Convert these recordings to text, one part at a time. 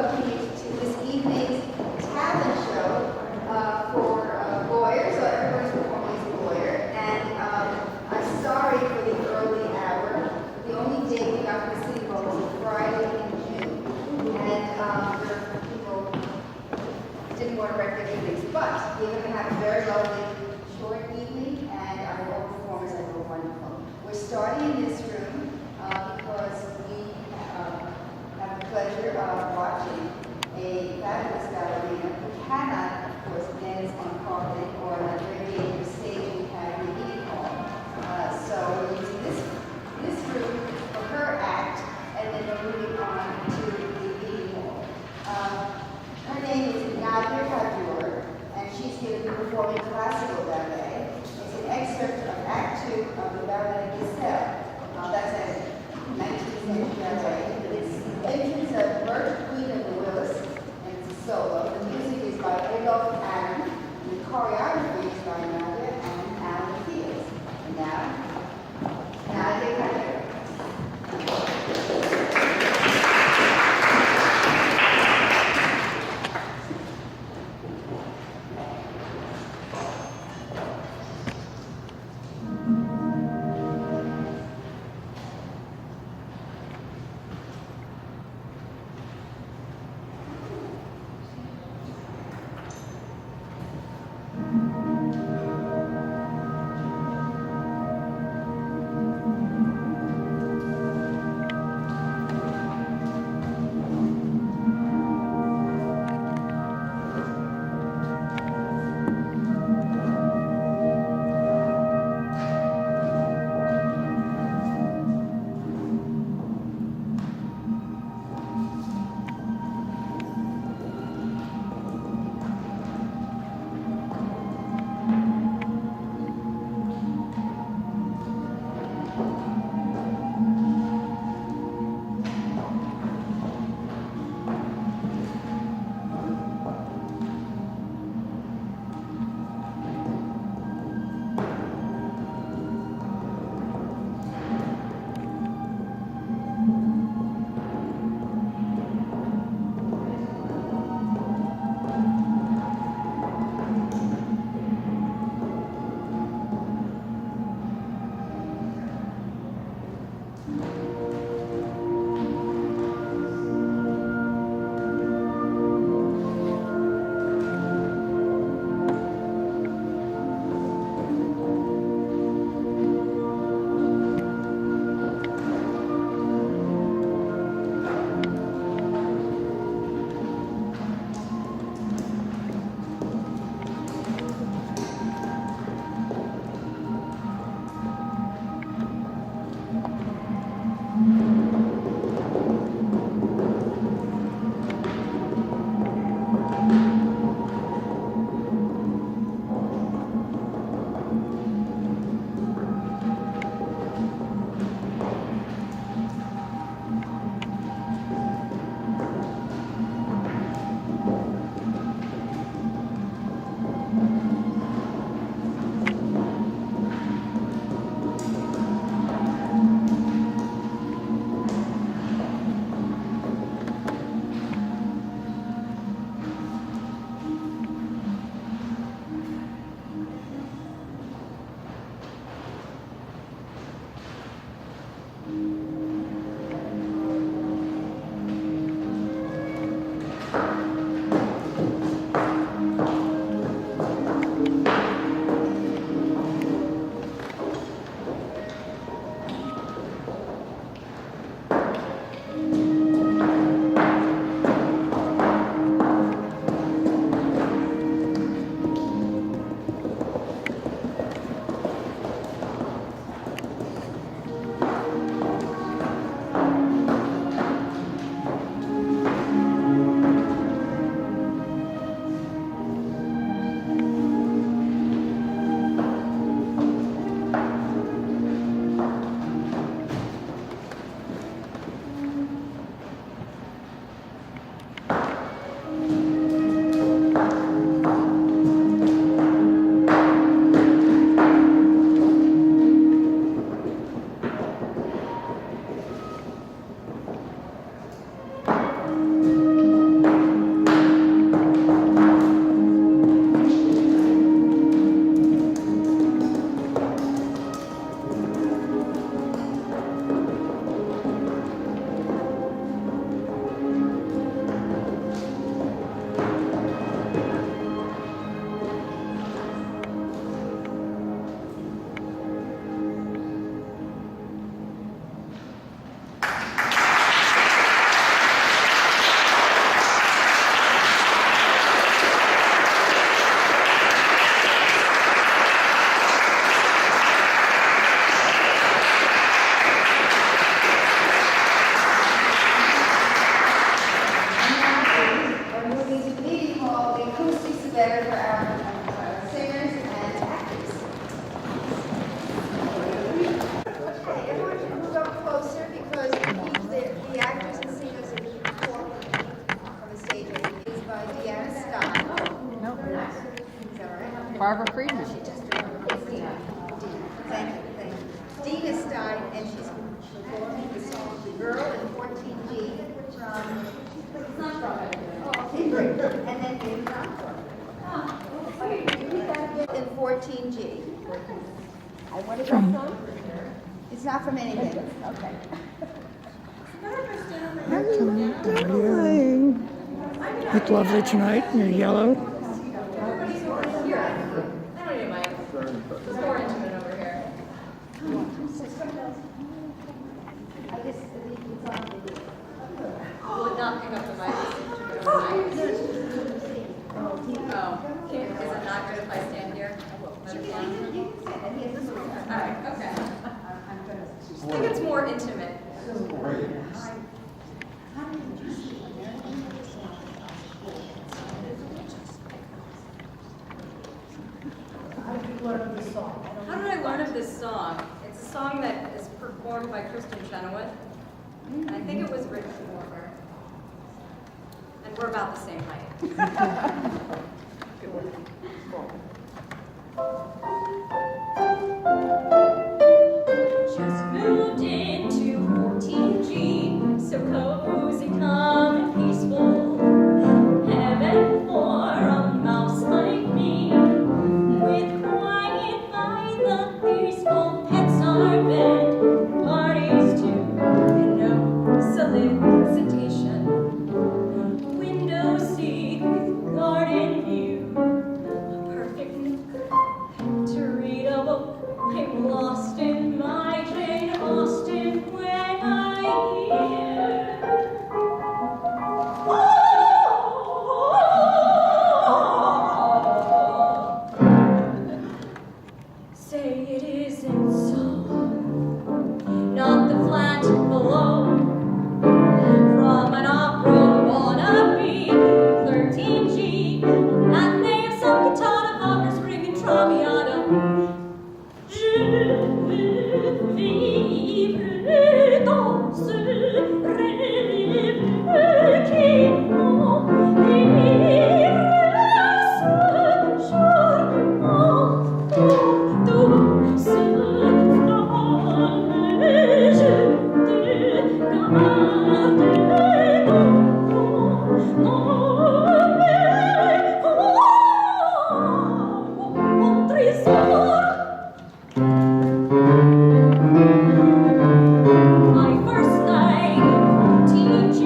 welcome you to this evening's talent show for lawyers. So everybody's performing as a lawyer. And I'm sorry for the early hour. The only day we got for the City Hall was a Friday in June. And people didn't want to wreck their evenings. But we're going to have a very lovely short evening, and our whole performers I hope wonderful. We're starting in this room because we have the pleasure of watching a fabulous ballerina who cannot, of course, dance on carpet or on a very dangerous stage we have in the meeting hall. So we're using this room for her act, and then we're moving on to the meeting hall. Her name is Nadia Kaddour, and she's going to be performing classical ballet. It's an excerpt of Act 2 of the ballet Giselle. That's a 19th century ballet. It's the entrance of Myrtha, Queen of the Willis, and it's a solo. The music is by Adolph Adam, and the choreography is by Nadia and Alan Fields. And now, Nadia Kaddour. Barbara Friedman. She just remembered. Deanna. Thank you. Deanna Stein, and she's performing the song "The Girl in 14G" from. It's not from it. Oh, okay, great. And then it's not from it. In 14G. What is that song? It's not from anything. Okay. Darling. Look lovely tonight in your yellow. I don't need a mic. It's more intimate over here. Would not pick up the mic. Oh, is it not good if I stand here? Alright, okay. I think it's more intimate. How did I learn of this song? It's a song that is performed by Kristen Chenoweth. And I think it was written for her. And we're about the same height. Just moved into 14G, so cozy, calm, and peaceful. Heaven for a mouse like me, with quiet by the peaceful pets are bed, parties too, and no solicitation. Window seat, garden view, a perfect nook to read a book. I'm lost in my Jane Austen when I hear. Say it isn't so, not the flat below, from an opera wannabe, 13G, matinee of some cantata, Wagner's ringing Traviata. Je veux vivre dans ce rêve qui m'enivre ce charmant douce froide. Je te garde dans mon trésor. My first night in 14G,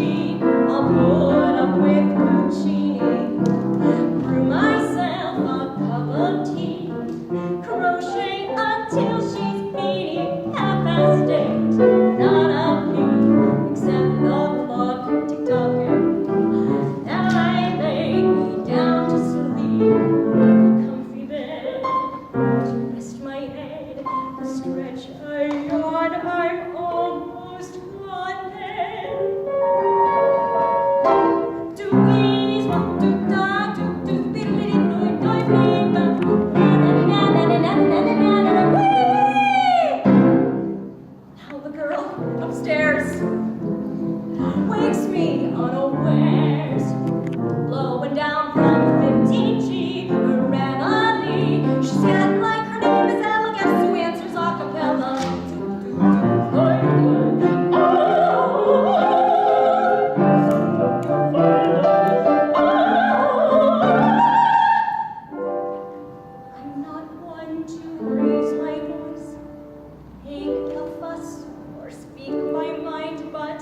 I'll put up with Puccini, brew myself a cup of tea, crochet until she's beating 8:30. None of me, except the clock tick-tocking. Now I lay me down to sleep, comfy bed, to rest my head, stretch a yawn, I'm almost gone then. Do please want to die, do diddly do Now the girl upstairs wakes me unawares, blowing down from 15G, Remedy. She's got like her name is Ella Guess, who answers a cappella. I'm not one to raise my voice, make a fuss, or speak my mind, but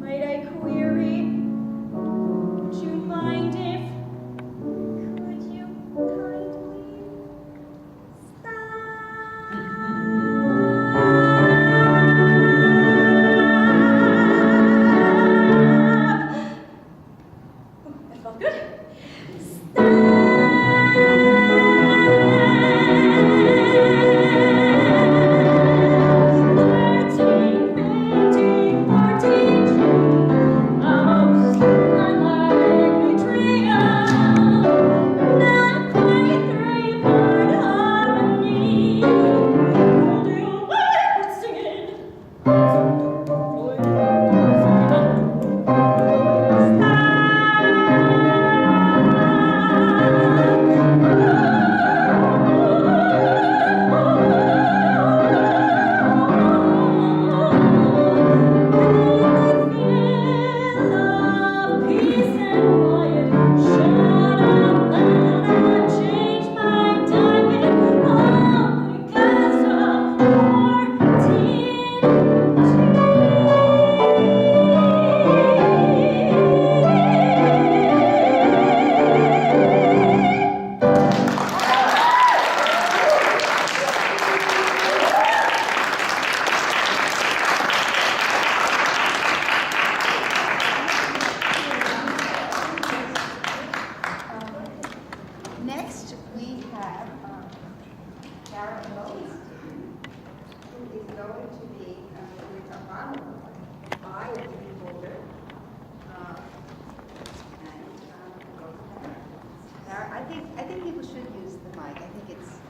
might I query think people should use the mic.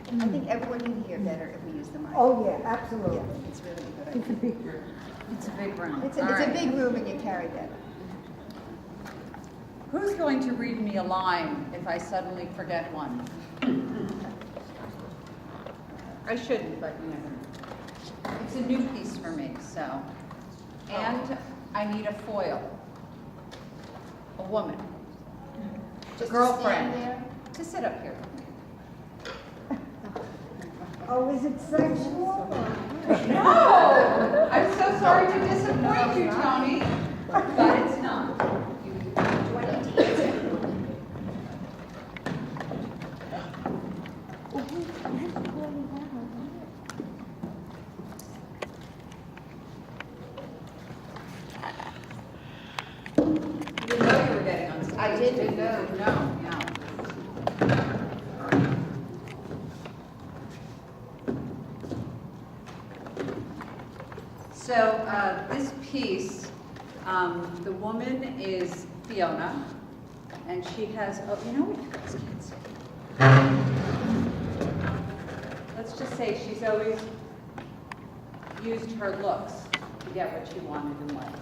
I think everyone can hear better if we use the mic. Oh, yeah, absolutely. Yeah, it's really a good It's a idea. big room. It's a big room. It's All a right. big room and you carry better. Who's going to read me a line if I suddenly forget one? I shouldn't, but you never know. It's a new piece for me, so. And I need a foil. A woman. Just Girlfriend. To stand there. To sit up here with me. Oh, is it sexual? No! I'm so sorry to disappoint you, Tony. But it's not. Do I need to use it? You know you were getting on stage. I didn't know. No. So this piece, the woman is Fiona, and she has, oh, you know what you guys can't see? Let's just say she's always used her looks to get what she wanted in life.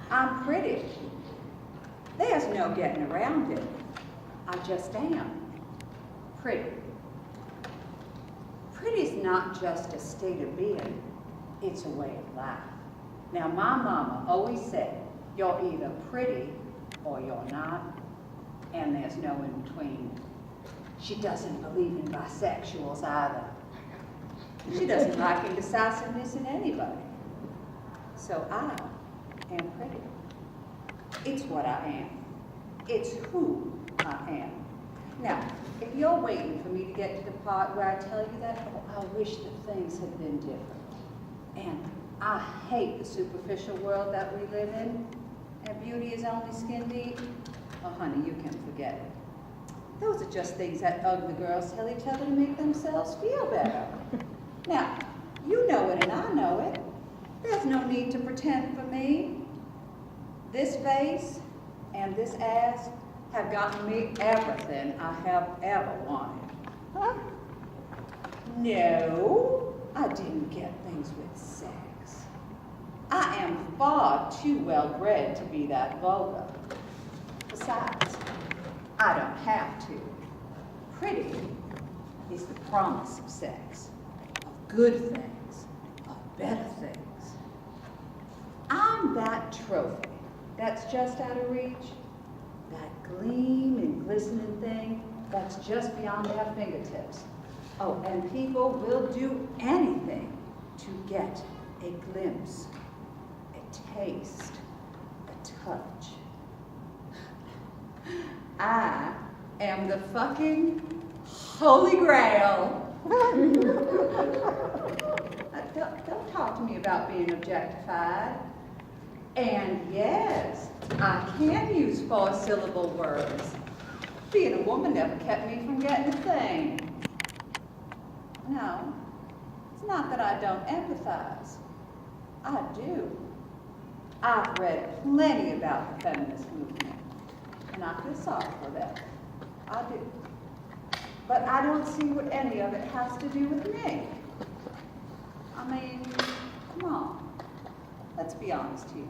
I'm pretty. There's no getting around it. I just am. Pretty. Pretty's not just a state of being, it's a way of life. Now, my mama always said, you're either pretty or you're not, and there's no in between. She doesn't believe in bisexuals either. She doesn't like indecisiveness in anybody. So I am pretty. It's what I am. It's who I am. Now, if you're waiting for me to get to the part where I tell you that, oh, I wish that things had been different. And I hate the superficial world that we live in, and beauty is only skin deep. Oh, honey, you can forget it. Those are just things that ugly girls tell each other to make themselves feel better. Now, you know it and I know it. There's no need to pretend for me. This face and this ass have gotten me everything I have ever wanted. Huh? No, I didn't get things with sex. I am far too well bred to be that vulgar. Besides, I don't have to. Pretty is the promise of sex, of good things, of better things. I'm that trophy that's just out of reach, that gleam and glistening thing that's just beyond their fingertips. Oh, and people will do anything to get a glimpse, a taste, a touch. I am the fucking Holy Grail. Don't talk to me about being objectified. And yes, I can use 4-syllable words. Being a woman never kept me from getting a thing. No, it's not that I don't empathize. I do. I've read plenty about the feminist movement, and I feel sorry for them. I do. But I don't see what any of it has to do with me. I mean, come on. Let's be honest here.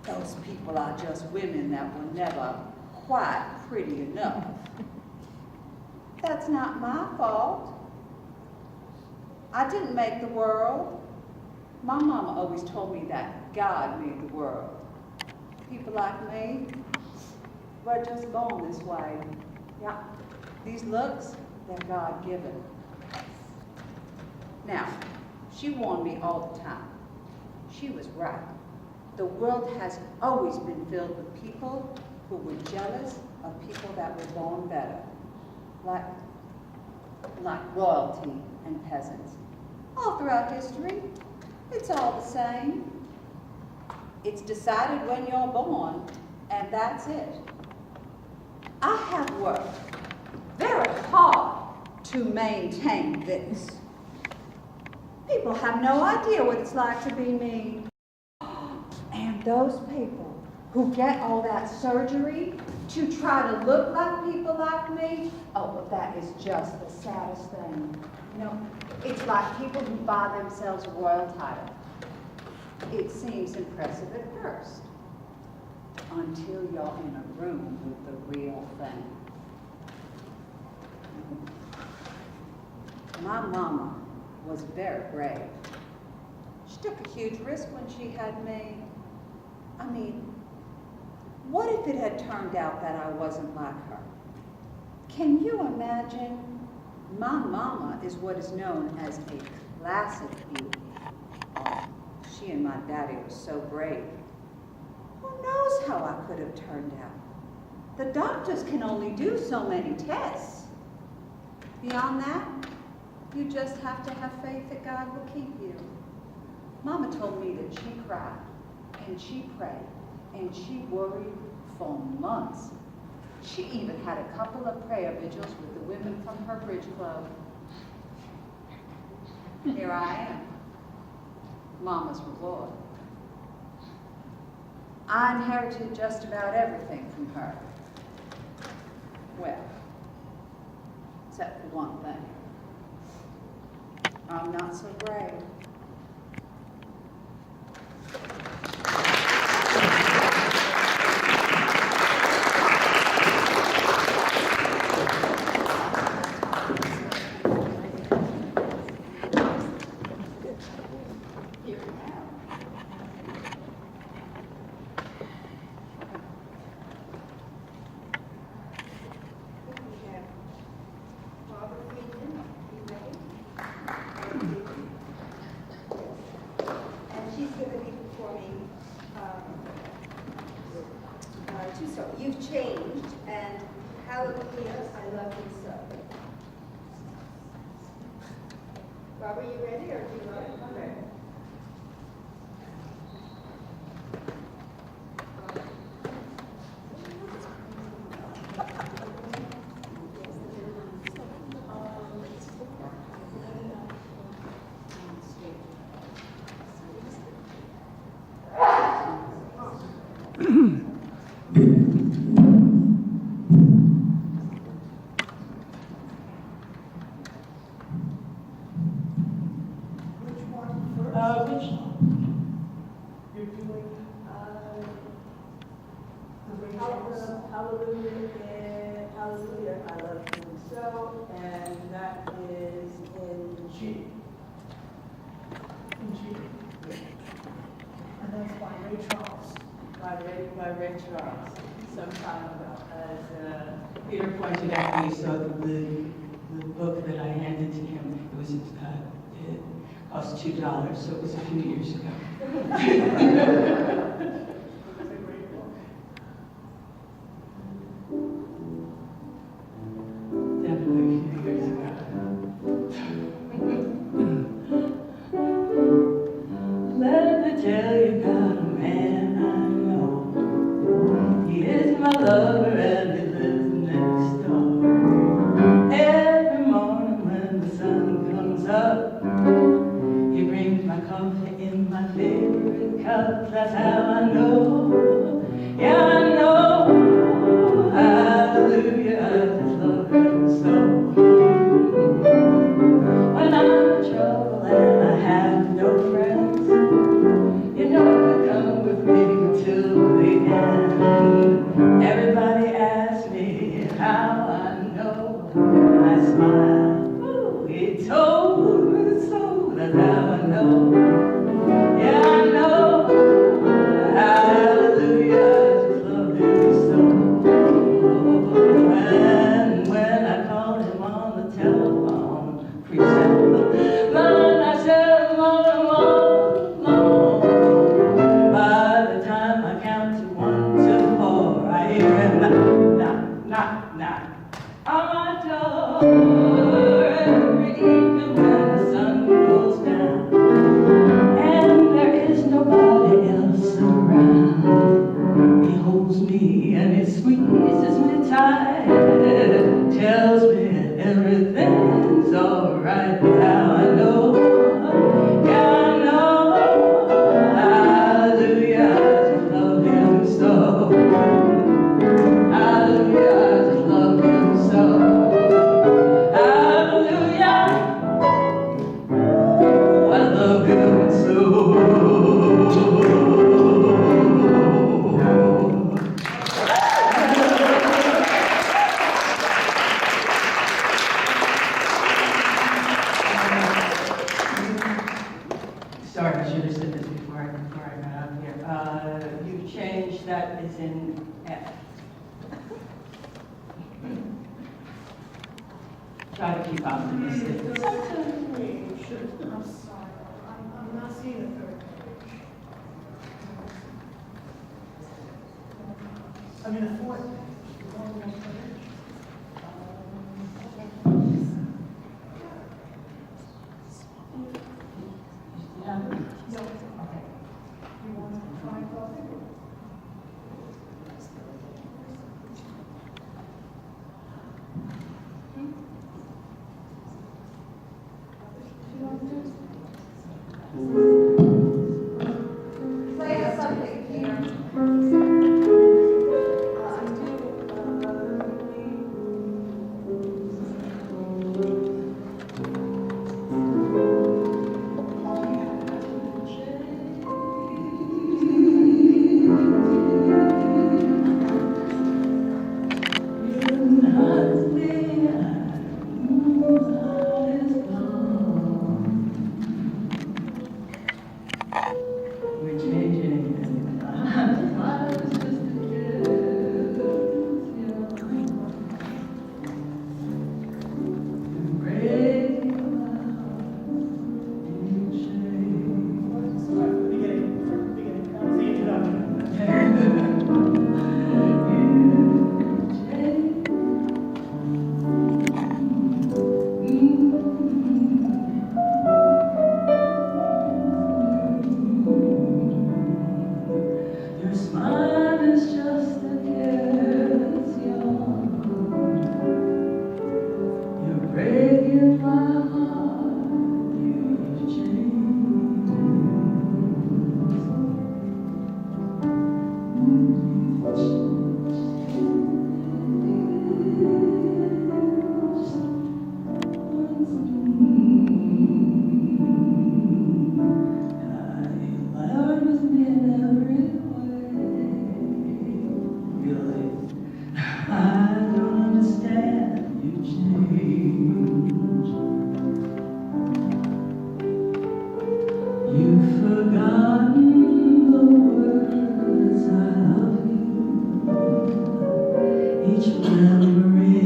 Those people are just women that were never quite pretty enough. That's not my fault. I didn't make the world. My mama always told me that God made the world. People like me, we're just born this way. Yeah, these looks, they're God-given. Now, she warned me all the time. She was right. The world has always been filled with people who were jealous of people that were born better, like royalty and peasants. All throughout history, it's all the same. It's decided when you're born, and that's it. I have worked very hard to maintain this. People have no idea what it's like to be me. And those people who get all that surgery to try to look like people like me, oh, well, that is just the saddest thing. You know, it's like people who buy themselves a royal title. It seems impressive at first, until you're in a room with the real thing. My mama was very brave. She took a huge risk when she had me. I mean, what if it had turned out that I wasn't like her? Can you imagine? My mama is what is known as a classic beauty. Oh, she and my daddy were so brave. Who knows how I could have turned out? The doctors can only do so many tests. Beyond that, you just have to have faith that God will keep you. Mama told me that she cried, and she prayed, and she worried for months. She even had a couple of prayer vigils with the women from her bridge club. Here I am, Mama's reward. I inherited just about everything from her. Well, except for one thing. I'm not so brave. So you've changed, and Halleluja, I love you so. Barbara, you ready, or do you want to come back? Hallelujah, I love you so, and that is in G. In G. And that's by Ray Charles. By Ray Charles, some time ago. As Peter pointed out, we saw the book that I handed to him. It cost $2, so it was a few years ago. That's how I know. Yeah, I know. Hallelujah, I just love him so. When I'm in trouble and I have no friends, you know you come with me till the end. Everybody asks me how I know. I smile. Ooh, he told me so. That's how I know. Yeah, I know. Hallelujah, I just love him so. And when I call him on the telephone, present, man, I tell him on. By the time I count to 1 to 4, I hear him knock on my door every evening when the sun goes down. And there is nobody else around. He holds me and he squeezes me tight, tells me everything's alright. Now I know, yeah I know, hallelujah, I just love him so. pitch that is in F. Try to keep optimistic. I'm sorry, I'm not seeing the third page. I mean, the fourth page. The one on the page. Yeah. No. Okay. You want to try something? Play us something, Peter. We're changing. Beginning. That's the introduction. Your smile is just a careless yawn. You're breaking my heart. You've You've forgotten the words I love you, each memory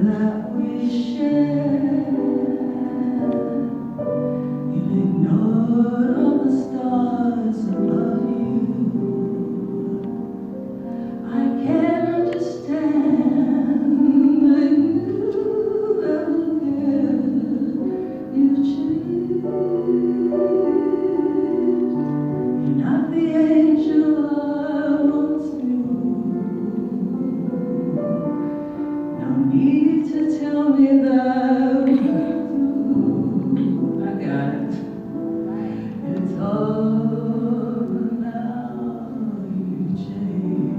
that we share. You ignored all the stars above you. I can't understand that you ever cared. You changed. You're not the angel I once knew. No need to tell me that we're through. I got it. It's over now. You changed.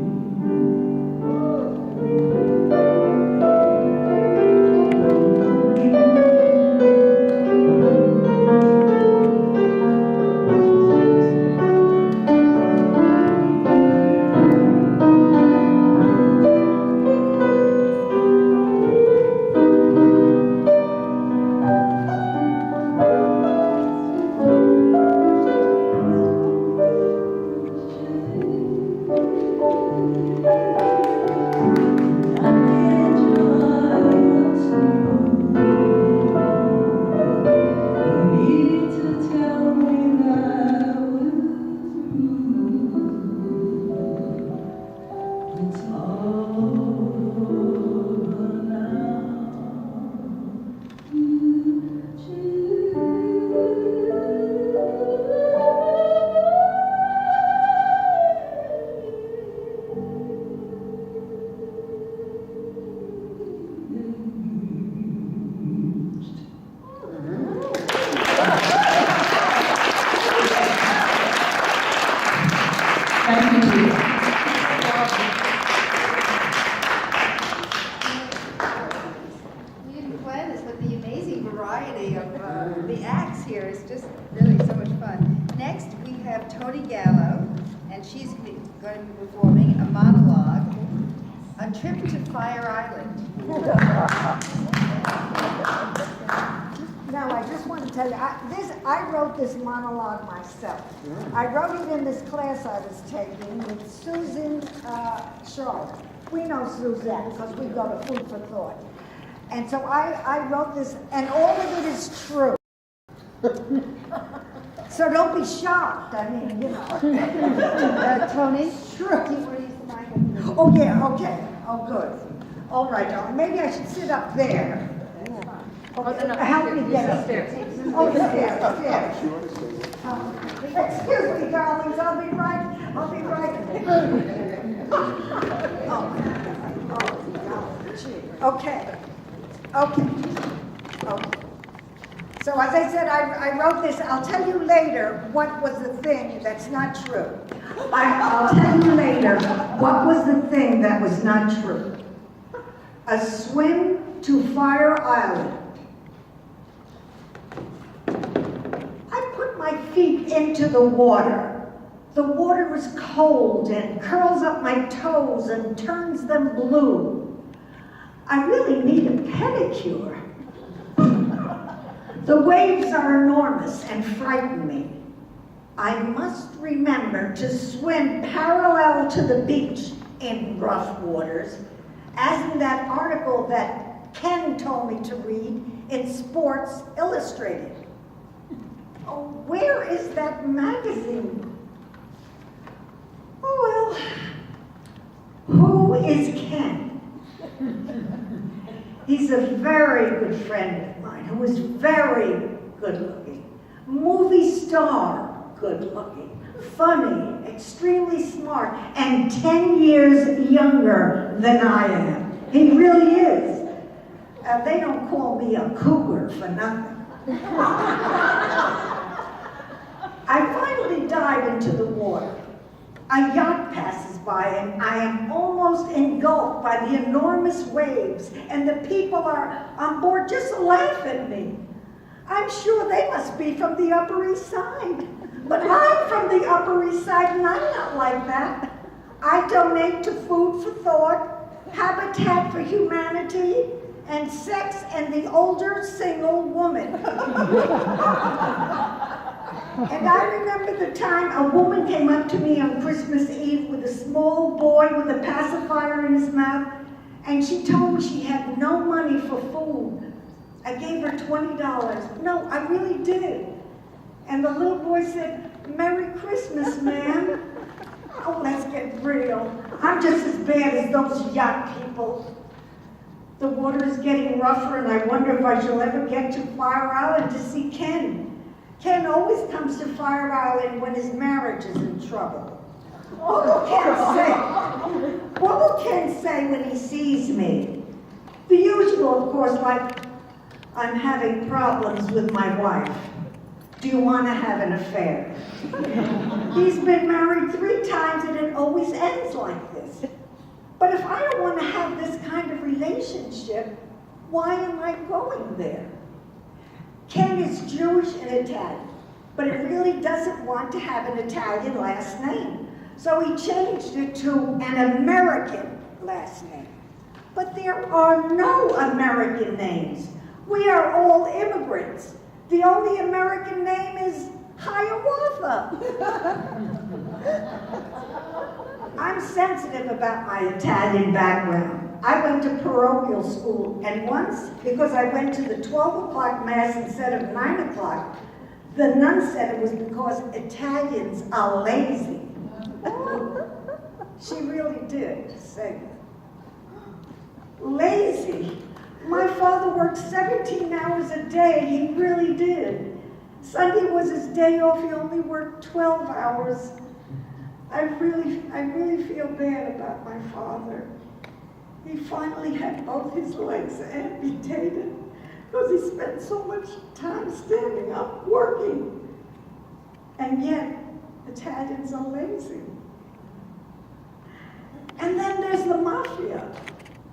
We didn't plan this, but the amazing variety of the acts here is just really so much fun. Next, we have Tony Gallo, and she's going to be performing a monologue, A Trip to Fire Island. Now, I just want to tell you, I wrote this monologue myself. I wrote it in this class I was taking with Susan Charlotte. We know Suzette because we go to Food for Thought. And so I wrote this, and all of it is true. So don't be shocked. I mean, you know. Tony? True. Oh, yeah, okay. Oh, good. All right, maybe I should sit up there. Okay. Help me get up there. Oh, the stairs, the stairs. Excuse me, darlings, I'll be right. Okay. So as I said, I wrote this. I'll tell you later what was the thing that's not true. I'll tell you later what was the thing that was not true. A swim to Fire Island. I put my feet into the water. The water was cold and curls up my toes and turns them blue. I really need a pedicure. The waves are enormous and frighten me. I must remember to swim parallel to the beach in rough waters, as in that article that Ken told me to read in Sports Illustrated. Oh, where is that magazine? Oh, well, who is Ken? He's a very good friend of mine who is very good looking. Movie star good looking. Funny, extremely smart, and 10 years younger than I am. He really is. They don't call me a cougar for nothing. I finally dive into the water. A yacht passes by and I am almost engulfed by the enormous waves, and the people are on board just laugh at me. I'm sure they must be from the Upper East Side. But I'm from the Upper East Side and I'm not like that. I donate to Food for Thought, Habitat for Humanity, and Sex and the Older Single Woman. And I remember the time a woman came up to me on Christmas Eve with a small boy with a pacifier in his mouth, and she told me she had no money for food. I gave her $20. No, I really did. And the little boy said, "Merry Christmas, ma'am." Oh, let's get real. I'm just as bad as those yacht people. The water is getting rougher, and I wonder if I shall ever get to Fire Island to see Ken. Ken always comes to Fire Island when his marriage is in trouble. What will Ken say? What will Ken say when he sees me? The usual, of course, like, "I'm having problems with my wife. Do you want to have an affair?" He's been married 3 times and it always ends like this. But if I don't want to have this kind of relationship, why am I going there? Ken is Jewish and Italian, but it really doesn't want to have an Italian last name. So he changed it to an American last name. But there are no American names. We are all immigrants. The only American name is Hiawatha. I'm sensitive about my Italian background. I went to parochial school, and once, because I went to the 12 o'clock mass instead of 9 o'clock, the nun said it was because Italians are lazy. She really did say that. Lazy. My father worked 17 hours a day. He really did. Sunday was his day off. He only worked 12 hours. I really feel bad about my father. He finally had both his legs amputated because he spent so much time standing up working. And yet, Italians are lazy. And then there's the mafia.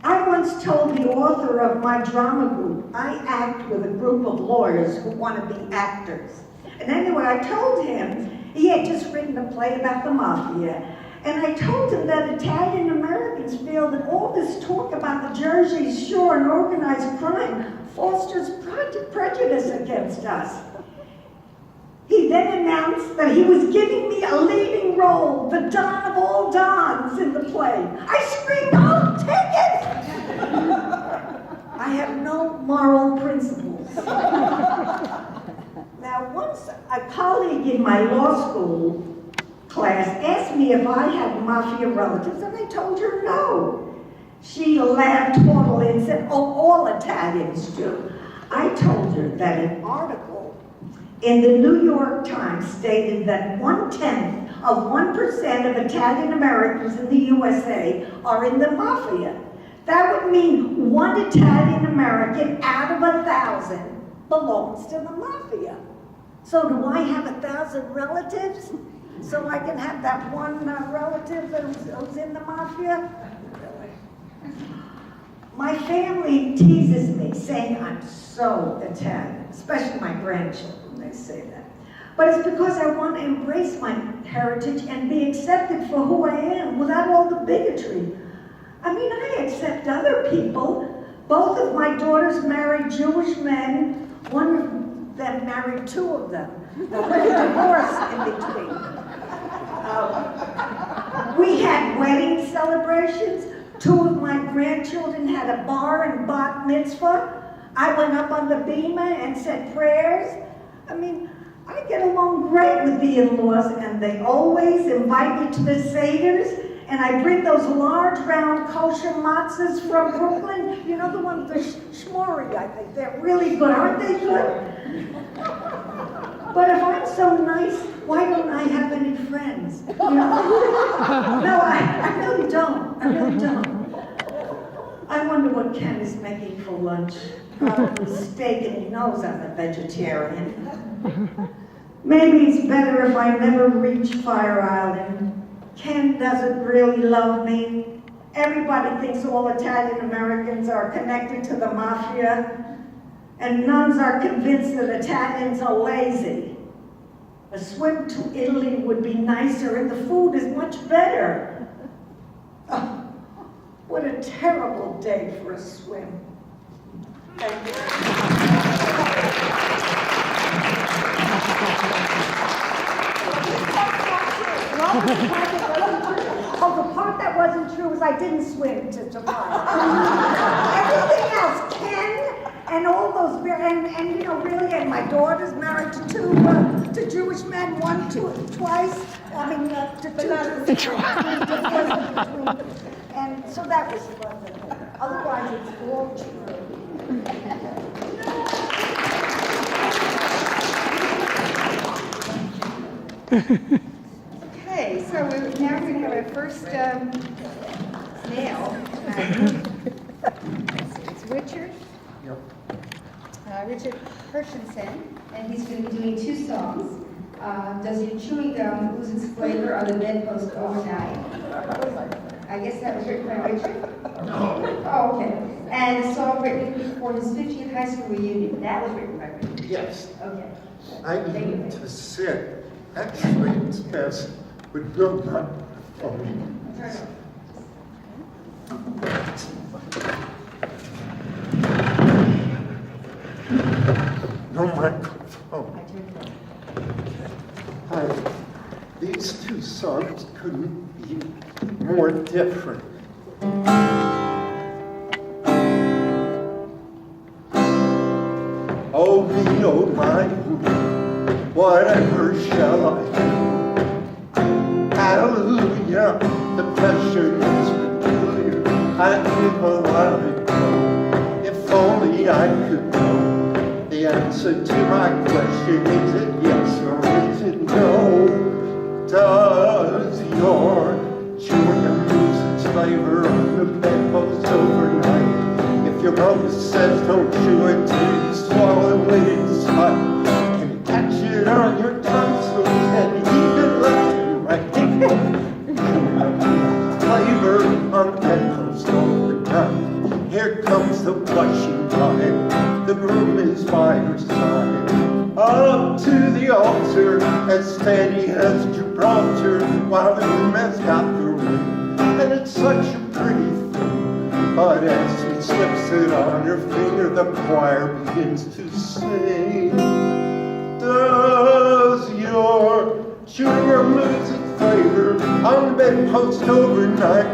I once told the author of my drama group, I act with a group of lawyers who want to be actors. And anyway, I told him, he had just written a play about the mafia, and I told him that Italian Americans feel that all this talk about the Jersey Shore and organized crime fosters prejudice against us. He then announced that he was giving me a leading role, the Don of all Dons in the play. I screamed, "I'll take it!" I have no moral principles. Now, once a colleague in my law school class asked me if I had mafia relatives, and I told her no. She laughed haughtily and said, "Oh, all Italians do." I told her that an article in the New York Times stated that 0.1% of Italian Americans in the USA are in the mafia. That would mean one Italian American out of 1,000 belongs to the mafia. So do I have 1,000 relatives? So I can have that one relative who's in the mafia? My family teases me, saying I'm so Italian, especially my grandchildren, they say that. But it's because I want to embrace my heritage and be accepted for who I am without all the bigotry. I mean, I accept other people. Both of my daughters married Jewish men. One of them married two of them. With a divorce in between. We had wedding celebrations. Two of my grandchildren had a bar and bat mitzvah. I went up on the bima and said prayers. I mean, I get along great with the in-laws, and they always invite me to the seders, and I bring those large round kosher matzahs from Brooklyn. You know the ones, the Moree, I think. They're really good. Aren't they good? But if I'm so nice, why don't I have any friends? You know? No, I really don't. I really don't. I wonder what Ken is making for lunch. Probably steak, and he knows I'm a vegetarian. Maybe it's better if I never reach Fire Island. Ken doesn't really love me. Everybody thinks all Italian Americans are connected to the mafia. And nuns are convinced that Italians are lazy. A swim to Italy would be nicer, and the food is much better. Oh, what a terrible day for a swim. Thank you. Oh, the part that wasn't true was I didn't swim to July. Everything else, Ken, and all those, and you know, really, and my daughter's married to two Jewish men, one, twice. I mean, to two. And so that was wonderful. Otherwise, it's all true. Okay, so we're now going to have our first male. It's Richard. Yep. Richard Hershenson, and he's going to be doing two songs. Does your chewing gum lose its flavor on the bedpost overnight? I guess that was written by Richard? No. Oh, okay. And a song written for his 50th high school reunion. That was written by Richard? Yes. Okay. I need to sit. Actually, it's best, but no, not for me. No microphone. These two songs couldn't be more different. Oh me, oh my, whatever shall I do? Hallelujah, the pressure is peculiar. I live a lot ago. If only I could know the answer to my question. Is it yes or is it no? Does your chewing gum lose its flavor on the bedpost overnight? If your mother says don't chew it till you swallow it inside, can you catch it on your tongue so you can eat it left and right? Flavor on the bedpost overnight. Here comes the blushing bride, the groom is by her side. Up to the altar, as steady as Gibraltar, while the groom has got the ring. And it's such a pretty thing, but as he slips it on her finger, the choir begins to sing. Does chewing gum loses flavor on the bedpost overnight.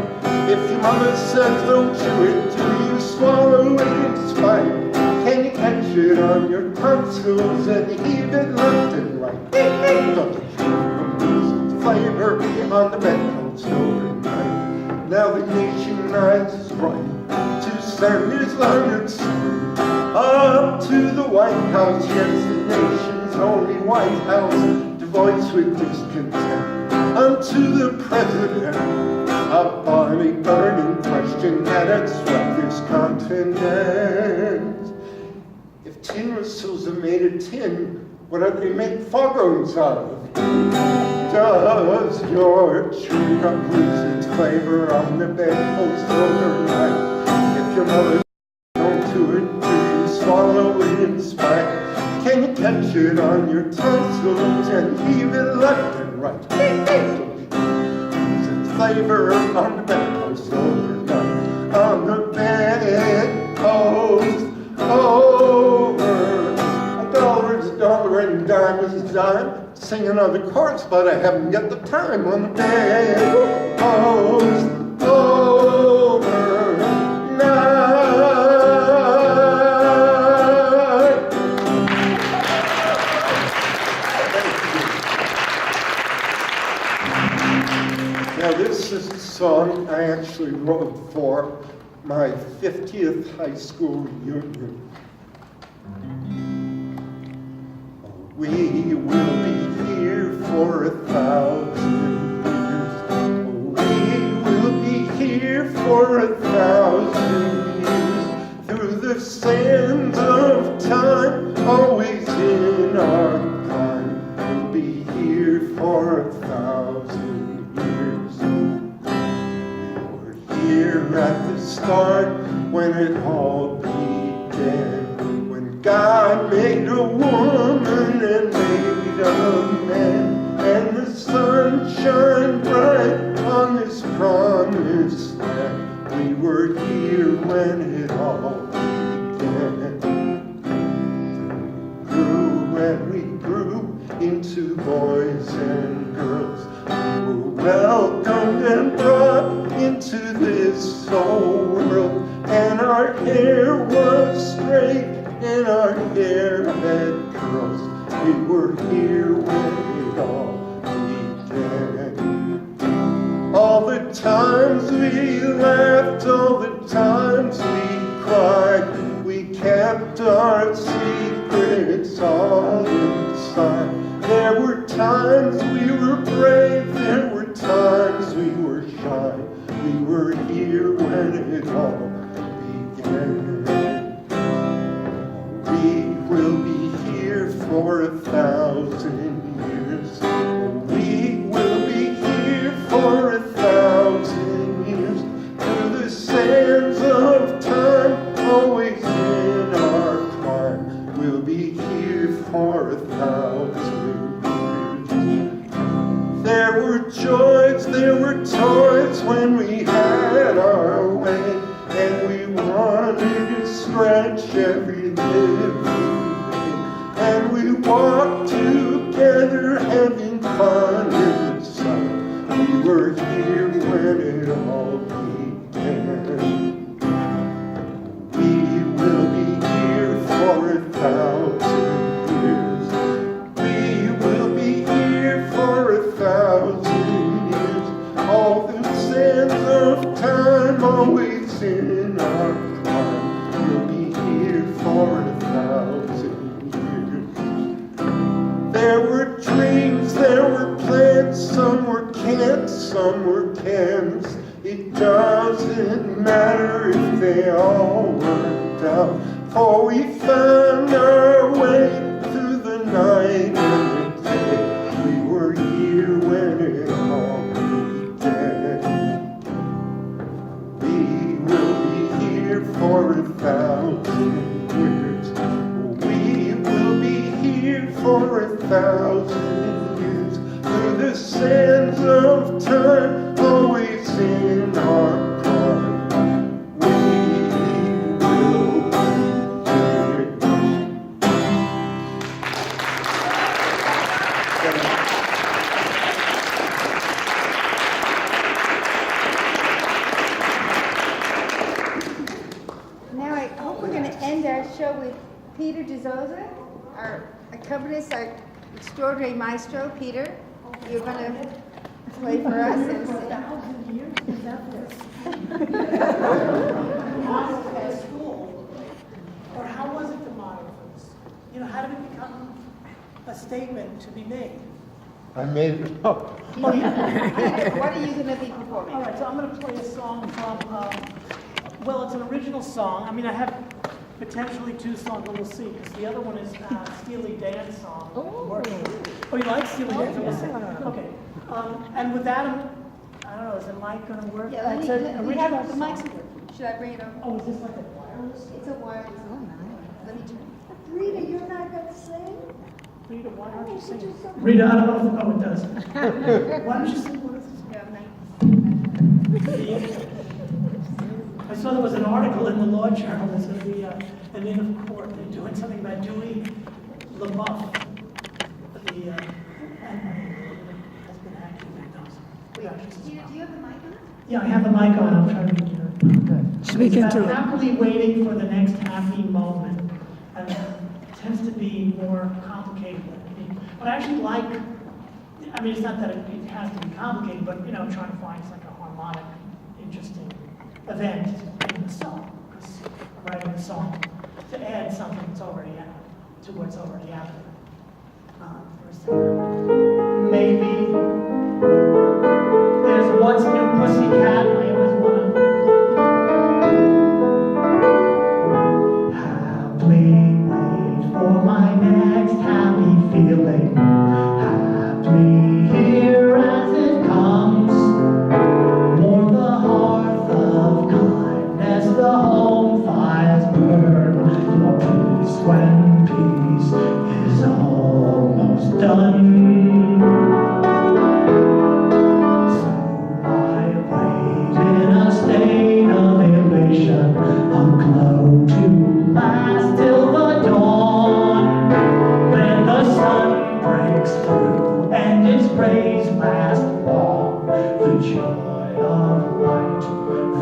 If your mama says don't chew it, do you swallow it in spite? Can you catch it on your tonsils and heave it left and right? Don't you chew gum loses flavor on the bedpost overnight. Now the nation rises right to Sanders Leonard's up to the White House. Yes, the nation's only White House to voice with discontent unto the president, a barley burning question that had swept this continent. If tin whistles are made of tin, what do they make foghorns out of? Does your chewing gum lose its flavor on the bedpost overnight? If your mother don't do it, do you swallow it in spite? Can you catch it on your tonsils and heave it left and right? Lose its flavor on the bedpost overnight. On the bedpost over. $1 is a dollar and a dime is a dime. Singing other chords, but I haven't got the time on the bedpost overnight. Now this is a song I actually wrote for my 50th high school reunion. We will be here for 1,000 years. We will be here for 1,000 years. Through the sands of time, always in our prime. We'll be here for 1,000 years. We were here at the start when it all began. God made a woman and made a man, and the sun shined bright on this promised land. We were here when it all began. We grew into boys and girls. We were welcomed and brought into this whole world, and our hair was straight and our hair had curls. We were here when it all began. All the times we laughed, all the times we cried, we kept our secrets all inside. There were times we were brave, there were times we were shy. We were here when it all began. We will be here for 1,000 years. We will be here for 1,000 years. Through the sands of time, always in our prime. We'll be here for 1,000 years. There were joys, there were toys when we had our way, and we wanted to stretch every living day, and we walked together having fun in the sun. We were here when it all began. We will be here for 1,000 years. We will be here for 1,000 years. All the sands of time, always in our prime. We'll be here for 1,000 years. There were dreams, there were plans, some were can't, some were cans. It doesn't matter if they all worked out, for we found our way through the night and the day. We were here when it all began. We will be here for 1,000 years. We will be here for 1,000 years. Through the sands of time, always in our prime. We will be here. Peter Dizozza, our accompanist, our extraordinary maestro. Peter, you're going to play for us and sing. Model at school, or how was it to model for this? You know, how did it become a statement to be made? I made it up. Oh, yeah. What are you going to be performing? All right, so I'm going to play a song from, well, it's an original song. I mean, I have potentially two songs, but we'll see, because the other one is Steely Dan's song. Oh, you like Steely Dan? So we'll see. Okay. And with that, I don't know, is the mic going to work? Yeah, It's an we have original the mics. song. Should I bring it over? Oh, is this like a wireless? It's a wireless. Oh, nice. Let me turn. Rita, you're not gonna sing? Rita, why don't you Oh, sing? could you sing? Rita, I don't know if, oh, it does. Why don't you sing one of these? Yeah, I saw there was an article in the Law Journal, there's going to be an in of court, they're doing something about Dewey LaBeouf, the, has been acting victims. Wait, do you have the mic on? Yeah, I have the mic on, I'm trying to get it. Speak It's into about it. happily waiting for the next happy moment, and it tends to be more complicated than it is. But I actually like, I mean, it's not that it has to be complicated, but, you know, trying to find like a harmonic, interesting event in the song, because I'm writing a song to add something that's already out, to what's already out there. For a second. Maybe there's What's New Pussycat, I always want to happily wait for my next happy feeling, happily here as it comes, warm the hearth of kindness, the home fires burn, for peace when peace is almost done. In a state of elation, a glow to last till the dawn, when the sun breaks through and its rays last long, the joy of light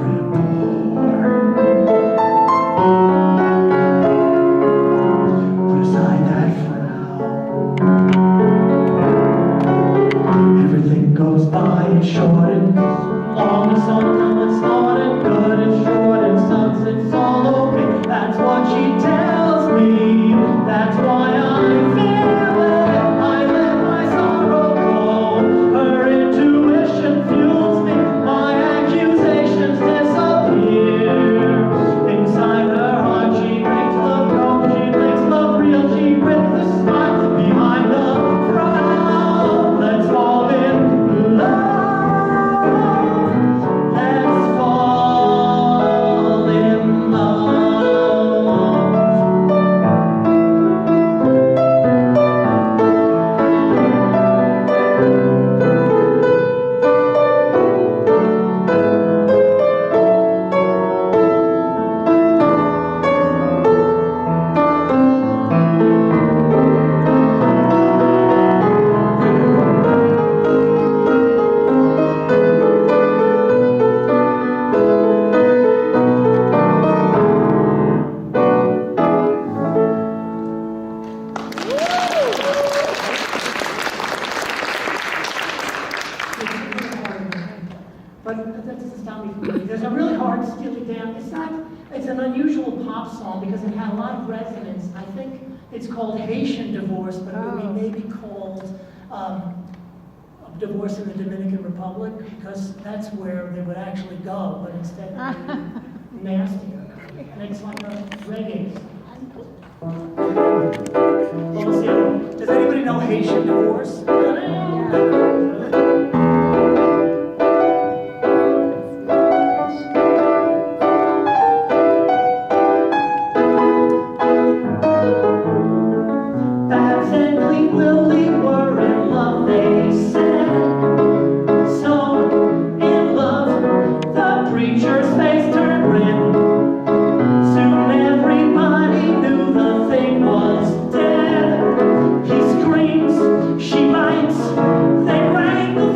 reborn. Beside that frown, everything goes by and short and long and so now it's hard and good and short and sunset's all okay. That's what she tells me. That's why I feel it. I let my sorrow go. Her intuition fuels me. My accusations disappear. Inside her heart she makes love grow. She makes love real. She with the smile behind the frown. Let's fall in love. Let's fall in love. But that doesn't stop me from doing it. There's a really hard Steely Dan. It's an unusual pop song because it had a lot of resonance. I think it's called Haitian divorce, but it would be maybe called divorce in the Dominican Republic, because that's where they would actually go, but instead they nastier. And it's like a reggae song. Well, we'll see. Does anybody know Haitian divorce? Babs and Clete Willie were in love, they said. So in love, the preacher's face turned red. Soon everybody knew the thing was dead. He screams, she bites, they wrangle.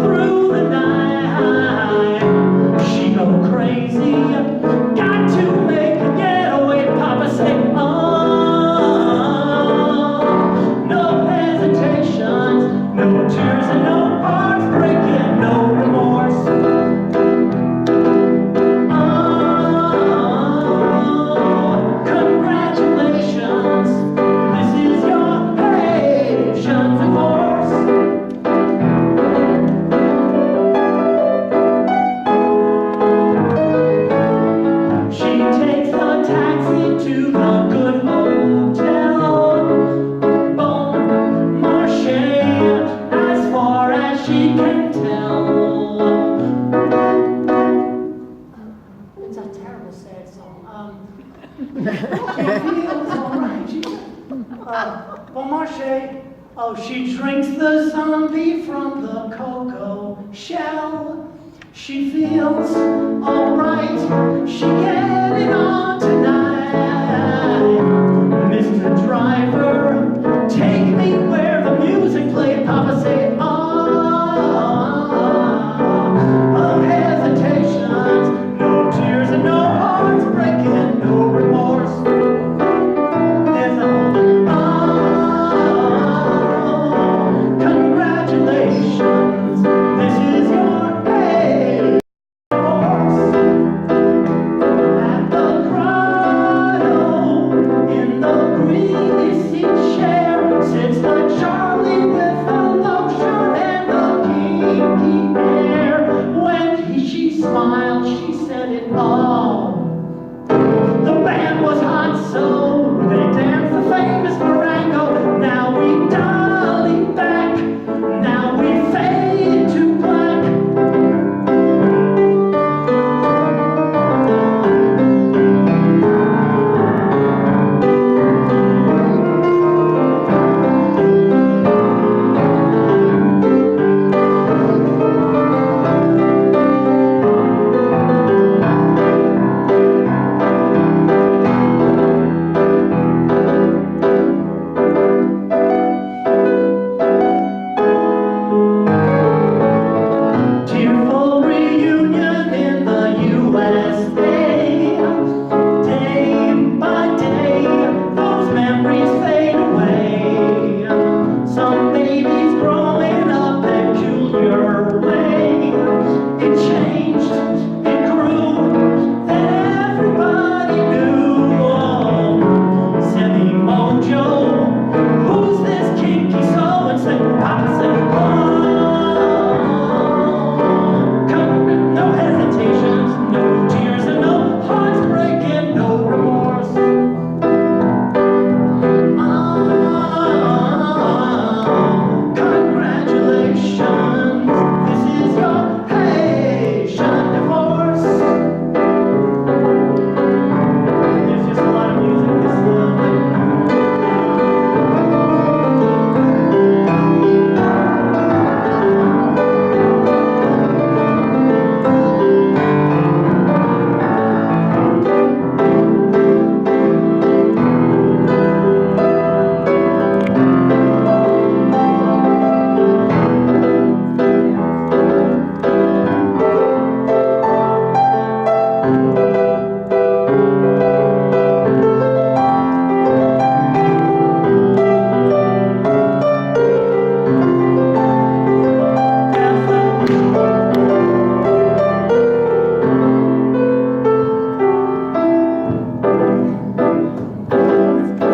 Bon marché. Oh, she drinks the zombie from the cocoa shell. She feels alright. She getting on tonight. Mr. Driver, take me where the music played. Papa say, of hesitations, no tears and no hearts breaking, no remorse. There's congratulations, this is your pay. At the grotto, in the greasy chair, sits the Charlie with the lotion and the kinky hair. When she smiled, she said it all. The band was hot, so they danced the famous Marengo. Now we dolly back, now we fade to black. Tearful reunion in the USA. Day by day, those memories fade away. Some babies growing a peculiar way. It changed, it grew, then everybody knew. Semi Mojo, who's this kinky so-and-so? Papa said, no hesitations, no tears and no hearts breaking, no remorse. Congratulations, this is your Haitian divorce. There's just a lot of music this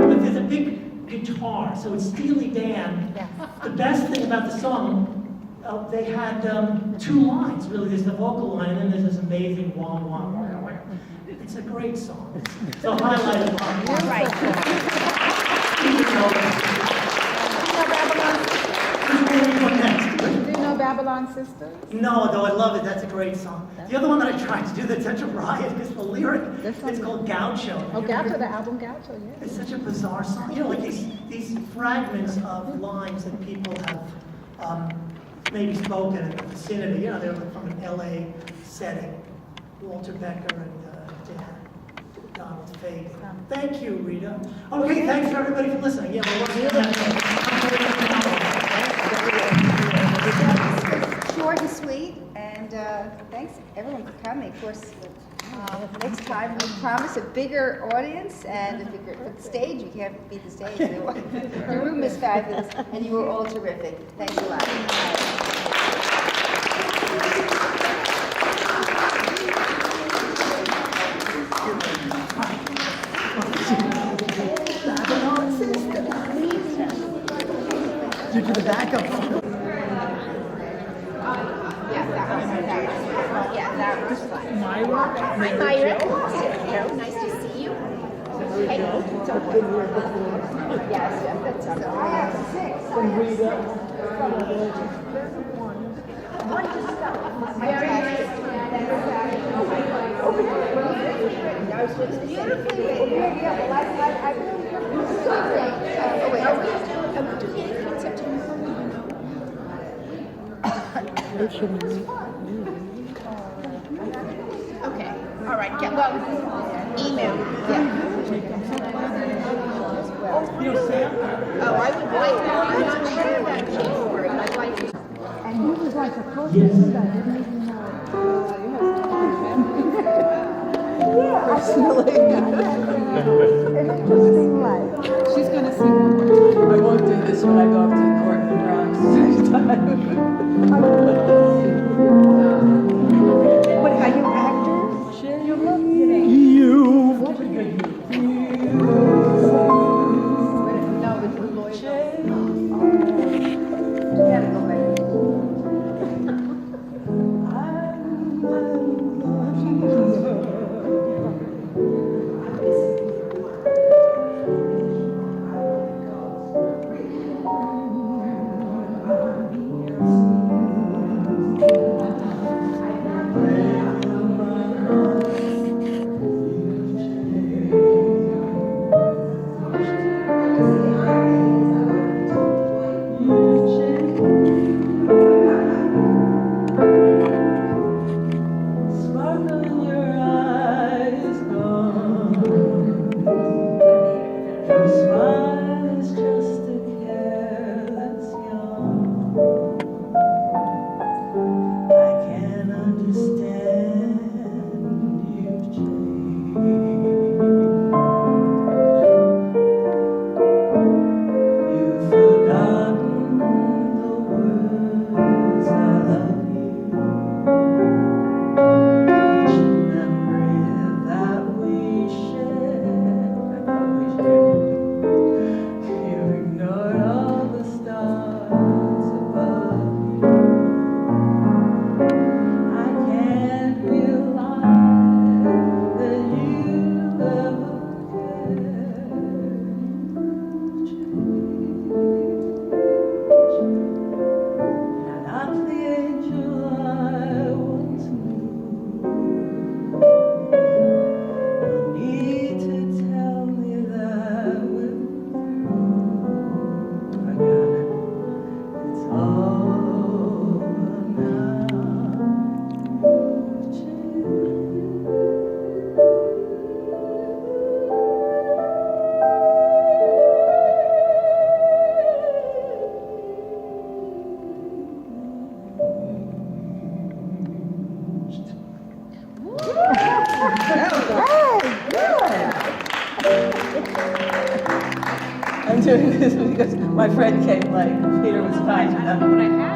But there's a big guitar, so it's Steely Dan. The best thing about the song, they had two lines, really. There's the vocal line, and then there's this amazing wah, wah, wah, wah. It's a great song. It's a highlight of our Right. Do you know Babylon Sisters? No, though I love it. That's a great song. The other one that I tried to do that's such a riot is the lyric. It's called Gaucho. Oh, Gaucho, the album Gaucho, yeah. It's such a bizarre song. You know, like these fragments of lines that people have maybe spoken in the vicinity. You know, they're from an LA setting. Walter Becker and Donald Fagan. Thank you, Rita. Okay, thanks for everybody for listening. Yeah, we're working on that. Short and sweet, and thanks everyone for coming. Of course, next time we promise a bigger audience and a bigger stage. You can't beat the stage. The room is fabulous, and you were all terrific. Thanks a lot. You do the backup. That was fun. Myra. Nice to see you. Hey. Yes, that's all. I have 6. From Rita. One to stop. Very nice. Beautifully. Yeah, well, I really. Oh, wait. kidding me. Okay, all right, yeah, well, email, yeah. Oh, I would like to share that story. I'd like to. And he was like the closest friend I didn't even know. Personally. An interesting life. She's gonna see them. I won't do this when I go up to the court in the Bronx next time. What, are you actors? You love me. No, it's the lawyer. You gotta go back. Sparkle in your eyes gone. Your smile is just a careless yawn. I can't understand, you've changed. You've forgotten the words I love you. Each memory that we shared, you ignored all the stars above you. I can't realize that you ever cared. You're not the angel I once knew. No need to tell me that we're through. I got it. It's over now. You've changed. I'm doing this because my friend came late. Peter was kind enough.